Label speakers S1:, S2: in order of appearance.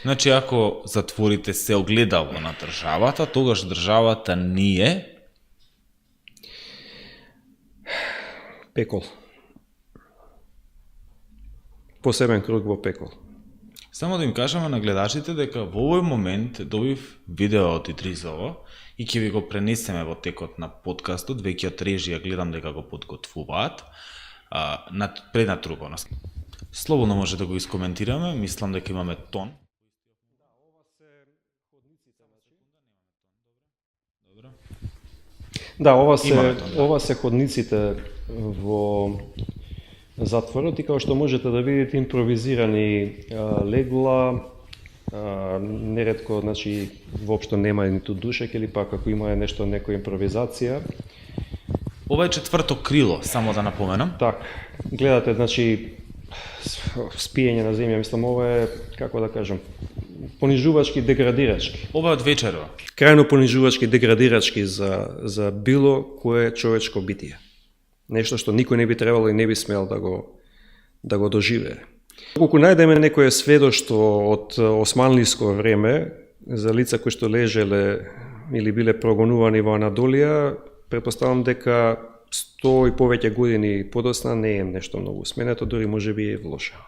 S1: Значи, ако затворите се огледало на државата, тогаш државата ни е
S2: Пекол. Посебен круг во пекол.
S1: Само да им кажеме на гледачите дека во овој момент добив видео од Идризово и ќе ви го пренесеме во текот на подкастот, веќе од режија гледам дека го подготвуваат преднат ругонос. Слободно може да го искоментираме, мислам дека имаме тон.
S2: Да, ова се ходниците во затворот и како што можете да видите импровизирани легла, неретко, значи, воопшто нема ниту душек или пак ако има нешто, некоја импровизација.
S1: Ова е четврто крило, само да напоменам.
S2: Так, гледате, значи, спиење на земја, мислам, ова е, како да кажам, понижувачки, деградирачки.
S1: Ова е од вечерва.
S2: Крајно понижувачки, деградирачки за било кое човечко битие. Нешто што никој не би требало и не би смел да го доживее. Колку најдеме некое сведоштво од османлиско време за лица кои што лежеле или биле прогонувани во Анадолија, претпоставам дека 100 и повеќе години подосна не е нешто многу сменето, дури може би е влошено.